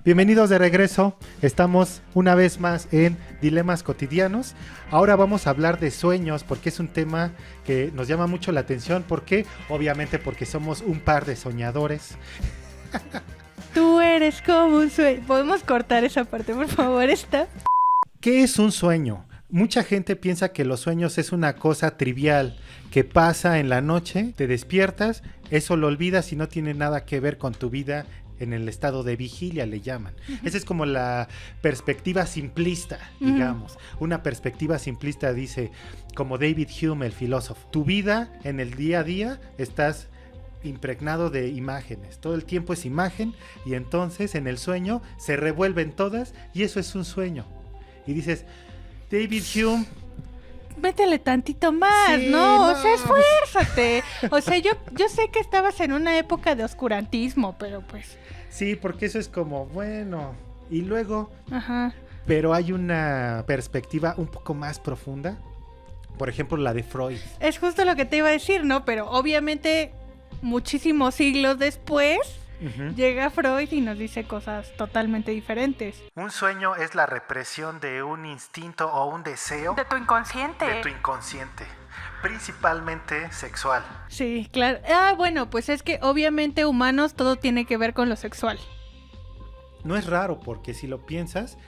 Bienvenidos de regreso, estamos una vez más en Dilemas Cotidianos. Ahora vamos a hablar de sueños porque es un tema que nos llama mucho la atención. ¿Por qué? Obviamente porque somos un par de soñadores. Tú eres como un sueño. ¿Podemos cortar esa parte, por favor? ¿Qué es un sueño? Mucha gente piensa que los sueños es una cosa trivial que pasa en la noche, te despiertas, eso lo olvidas y no tiene nada que ver con tu vida en el estado de vigilia, le llaman. Esa es como la perspectiva simplista, digamos. Una perspectiva simplista dice, como David Hume, el filósofo, tu vida en el día a día estás impregnado de imágenes, todo el tiempo es imagen y entonces en el sueño se revuelven todas y eso es un sueño. Y dices, David Hume, métele tantito más, sí, ¿no? no, O sea, esfuérzate. O sea, yo sé que estabas en una época de oscurantismo, pero pues... Sí, porque eso es como, bueno, y luego... Ajá. Pero hay una perspectiva un poco más profunda, por ejemplo, la de Freud. Es justo lo que te iba a decir, ¿no? Pero obviamente muchísimos siglos después llega Freud y nos dice cosas totalmente diferentes. Un sueño es la represión de un instinto o un deseo De tu inconsciente. de tu inconsciente, principalmente sexual. Sí, claro. Bueno, pues es que obviamente humanos todo tiene que ver con lo sexual. No es raro porque si lo piensas,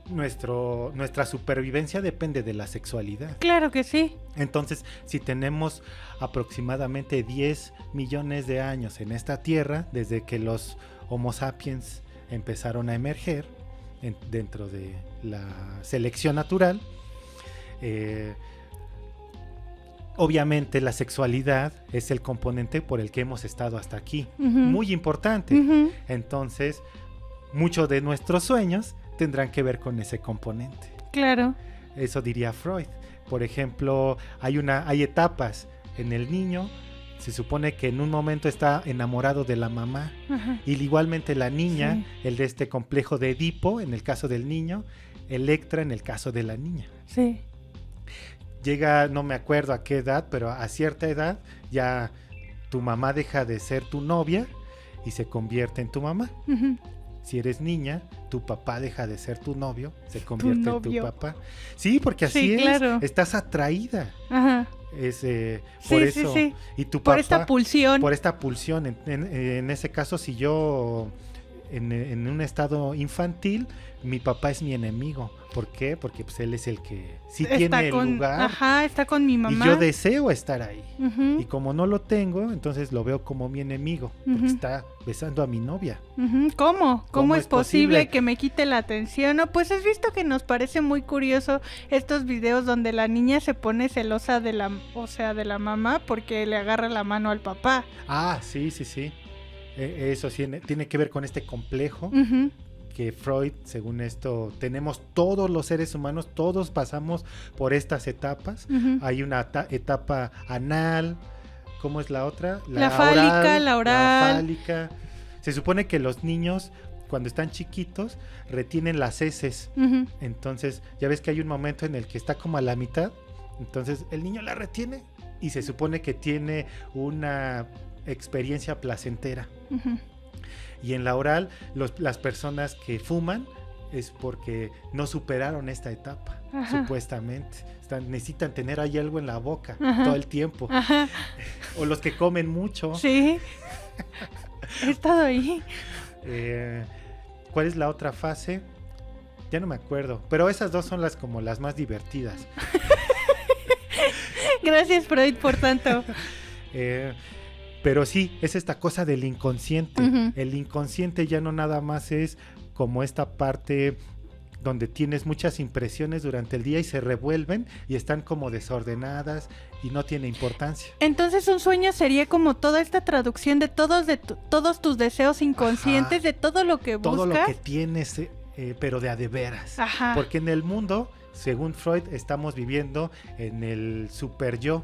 nuestra supervivencia depende de la sexualidad. Claro que sí. Entonces, si tenemos aproximadamente 10 millones de años en esta Tierra, desde que los Homo sapiens empezaron a emerger dentro de la selección natural, obviamente la sexualidad es el componente por el que hemos estado hasta aquí, muy importante. Entonces, muchos de nuestros sueños tendrán que ver con ese componente. Claro. Eso diría Freud. Por ejemplo, hay etapas en el niño. Se supone que en un momento está enamorado de la mamá. Y igualmente la niña, sí. El de este complejo de Edipo, en el caso del niño, Electra en el caso de la niña. Sí. Llega, no me acuerdo a qué edad, pero a cierta edad ya tu mamá deja de ser tu novia y se convierte en tu mamá. Si eres niña, tu papá deja de ser tu novio, se convierte en tu papá. Sí, porque así es, claro. Estás atraída. Ajá. Por eso. Sí. Y tu papá, por esta pulsión. Por esta pulsión. En ese caso, si yo en un estado infantil, mi papá es mi enemigo. ¿Por qué? Porque pues él es el que sí tiene el lugar. Ajá, está con mi mamá. Y yo deseo estar ahí. Y como no lo tengo, entonces lo veo como mi enemigo. Porque está besando a mi novia. ¿Cómo? ¿Cómo es posible que me quite la atención? No, pues has visto que nos parece muy curioso estos videos donde la niña se pone celosa de la mamá porque le agarra la mano al papá. Ah, sí. Eso sí, tiene que ver con este complejo. Que Freud, según esto, tenemos todos los seres humanos, todos pasamos por estas etapas. Hay una etapa anal, ¿cómo es la otra? La fálica, la oral. La fálica. Se supone que los niños, cuando están chiquitos, retienen las heces. Entonces, ya ves que hay un momento en el que está como a la mitad. Entonces, el niño la retiene y se supone que tiene una experiencia placentera. Y en la oral, las personas que fuman es porque no superaron esta etapa, supuestamente. Necesitan tener ahí algo en la boca todo el tiempo. O los que comen mucho. Sí, he estado ahí. ¿Cuál es la otra fase? Ya no me acuerdo, pero esas dos son como las más divertidas. Gracias, Freud, por tanto. Pero sí, es esta cosa del inconsciente. El inconsciente ya no nada más es como esta parte donde tienes muchas impresiones durante el día y se revuelven y están como desordenadas y no tiene importancia. Entonces un sueño sería como toda esta traducción de todos tus deseos inconscientes, de todo lo que buscas. Todo lo que tienes, pero de a de veras. Porque en el mundo, según Freud, estamos viviendo en el super yo.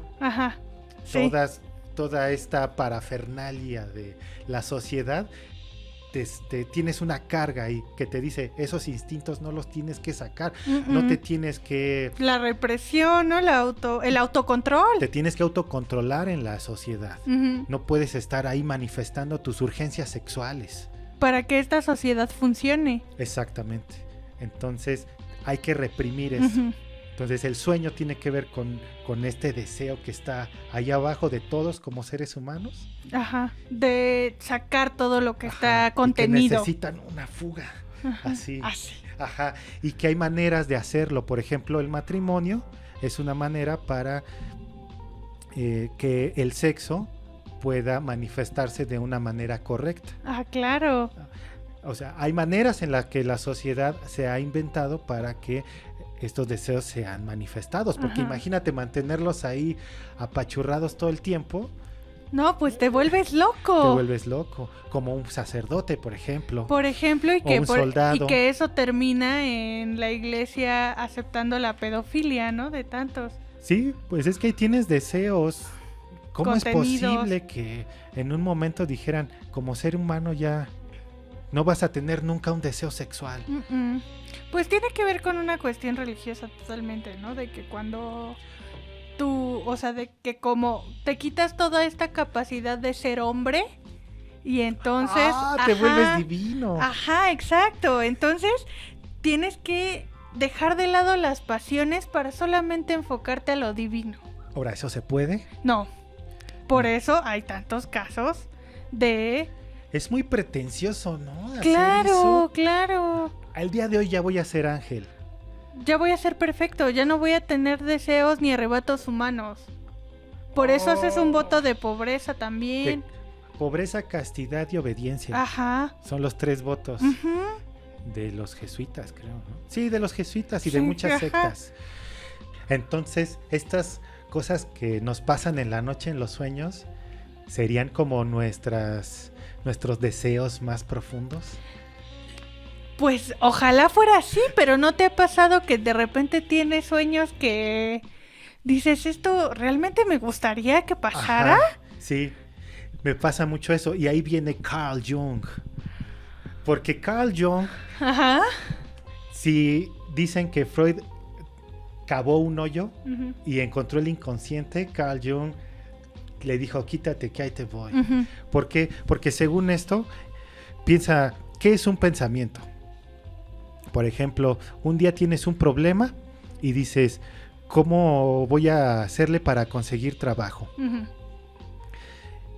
Toda esta parafernalia de la sociedad, tienes una carga ahí que te dice, esos instintos no los tienes que sacar, no te tienes que... La represión, ¿no? El autocontrol. Te tienes que autocontrolar en la sociedad. No puedes estar ahí manifestando tus urgencias sexuales, para que esta sociedad funcione. Exactamente. Entonces hay que reprimir eso. Ujú. Entonces el sueño tiene que ver con este deseo que está ahí abajo de todos como seres humanos. Ajá, de sacar todo lo que Ajá, está y que contenido. necesitan una fuga. Ajá, Así. así. Ajá. Y que hay maneras de hacerlo. Por ejemplo, el matrimonio es una manera para que el sexo pueda manifestarse de una manera correcta. Ah, claro. O sea, hay maneras en las que la sociedad se ha inventado para que estos deseos sean manifestados. Porque Ajá. imagínate mantenerlos ahí apachurrados todo el tiempo, No, pues te vuelves loco. te vuelves loco. Como un sacerdote, por ejemplo. Por ejemplo, y O que, un soldado. y que eso termina en la iglesia aceptando la pedofilia, ¿no? De tantos. Sí, pues es que ahí tienes deseos. ¿Cómo es Contenidos. posible que en un momento dijeran, como ser humano ya no vas a tener nunca un deseo sexual? Mm-mm. Pues tiene que ver con una cuestión religiosa totalmente, ¿no? De que cuando tú, o sea, de que como te quitas toda esta capacidad de ser hombre y entonces... Te ajá, vuelves divino. Ajá, exacto. Entonces tienes que dejar de lado las pasiones para solamente enfocarte a lo divino. Ahora, ¿eso se puede? No, por eso hay tantos casos de... Es muy pretencioso, ¿no? Hacer Claro, eso. claro. Al día de hoy ya voy a ser ángel. Ya voy a ser perfecto, ya no voy a tener deseos ni arrebatos humanos. Por eso haces un voto de pobreza también. Pobreza, castidad y obediencia. Ajá. Son los 3 votos Ujú. de los jesuitas, creo, ¿no? Sí, de los jesuitas y de Sí, muchas ajá. sectas. Entonces, estas cosas que nos pasan en la noche en los sueños serían como nuestros deseos más profundos. Pues ojalá fuera así, pero ¿no te ha pasado que de repente tienes sueños que dices, esto realmente me gustaría que pasara? Ajá, sí, me pasa mucho eso. Y ahí viene Carl Jung. Porque Carl Jung, Ajá. si dicen que Freud cavó un hoyo Ujú, y encontró el inconsciente, Carl Jung le dijo, quítate que ahí te voy. ujú. ¿Por qué? Porque según esto, piensa, ¿qué es un pensamiento? Por ejemplo, un día tienes un problema y dices, ¿cómo voy a hacerle para conseguir trabajo? Ujú.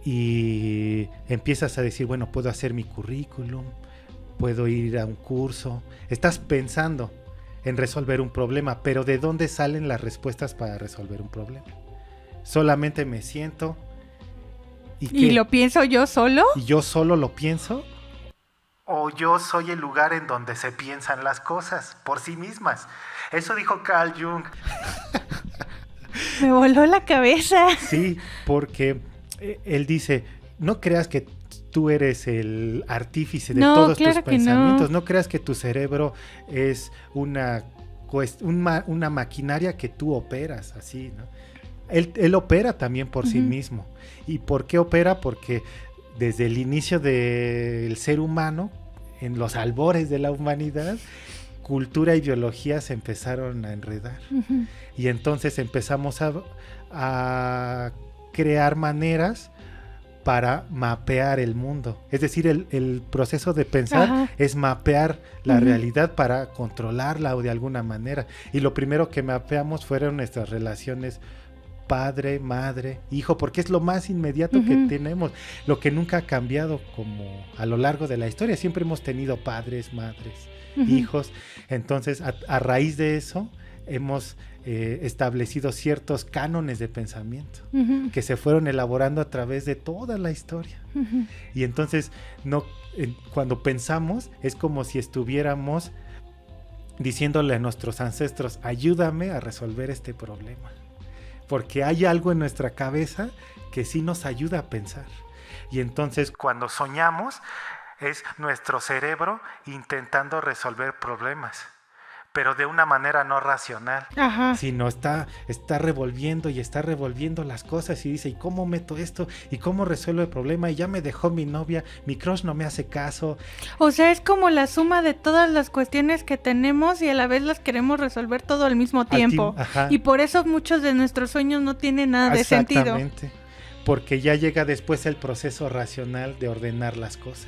Y empiezas a decir, bueno, puedo hacer mi currículum, puedo ir a un curso. Estás pensando en resolver un problema, pero ¿de dónde salen las respuestas para resolver un problema? Solamente me siento ¿Y ¿qué? lo pienso yo solo? ¿Y yo solo lo pienso? ¿O yo soy el lugar en donde se piensan las cosas por sí mismas? Eso dijo Carl Jung. Me voló la cabeza. Sí, porque él dice, no creas que tú eres el artífice de No, todos claro tus que no. pensamientos. No creas que tu cerebro es una maquinaria que tú operas, así, ¿no? Él opera también por sí Ujú. mismo. ¿Y por qué opera? Porque desde el inicio del ser humano, en los albores de la humanidad, cultura y biología se empezaron a enredar. Ujú. Y entonces empezamos a crear maneras para mapear el mundo. Es decir, el proceso de pensar Ajá. es mapear la Ujú. realidad para controlarla o de alguna manera. Y lo primero que mapeamos fueron nuestras relaciones padre, madre, hijo, porque es lo más inmediato que Ujú. tenemos, lo que nunca ha cambiado como a lo largo de la historia. Siempre hemos tenido padres, madres, Ujú. hijos. Entonces, a raíz de eso, hemos establecido ciertos cánones de pensamiento Ujú. que se fueron elaborando a través de toda la historia. Ujú. Y entonces, cuando pensamos, es como si estuviéramos diciéndole a nuestros ancestros, ayúdame a resolver este problema. Porque hay algo en nuestra cabeza que sí nos ayuda a pensar. Y entonces, cuando soñamos, es nuestro cerebro intentando resolver problemas, pero de una manera no racional, Ajá. sino está revolviendo y está revolviendo las cosas y dice, ¿y cómo meto esto? ¿Y cómo resuelvo el problema? Y ya me dejó mi novia, mi crush no me hace caso. O sea, es como la suma de todas las cuestiones que tenemos y a la vez las queremos resolver todo al mismo tiempo. Ajá. Y por eso muchos de nuestros sueños no tienen nada de sentido. Exactamente, porque ya llega después el proceso racional de ordenar las cosas.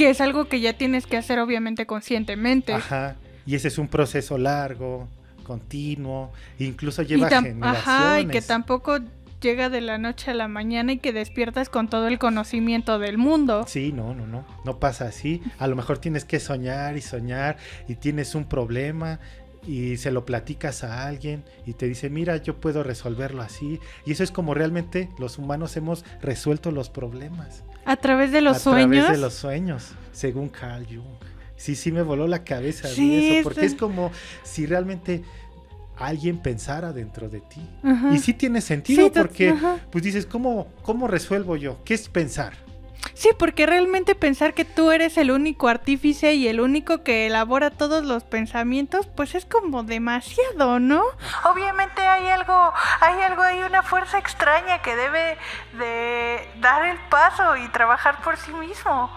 Que es algo que ya tienes que hacer obviamente conscientemente. Ajá, y ese es un proceso largo, continuo, incluso lleva generaciones. Ajá, y que tampoco llega de la noche a la mañana y que despiertas con todo el conocimiento del mundo. Sí, no pasa así. A lo mejor tienes que soñar y tienes un problema y se lo platicas a alguien y te dice, mira, yo puedo resolverlo así. Y eso es como realmente los humanos hemos resuelto los problemas. ¿A través de los sueños? A través de los sueños, según Carl Jung. Sí, me voló la cabeza de eso, porque es como si realmente alguien pensara dentro de ti. Ajá. Y sí tiene sentido, porque pues dices, ¿cómo resuelvo yo? ¿Qué es pensar? Sí, porque realmente pensar que tú eres el único artífice y el único que elabora todos los pensamientos, pues es como demasiado, ¿no? Obviamente hay una fuerza extraña que debe de dar el paso y trabajar por sí mismo.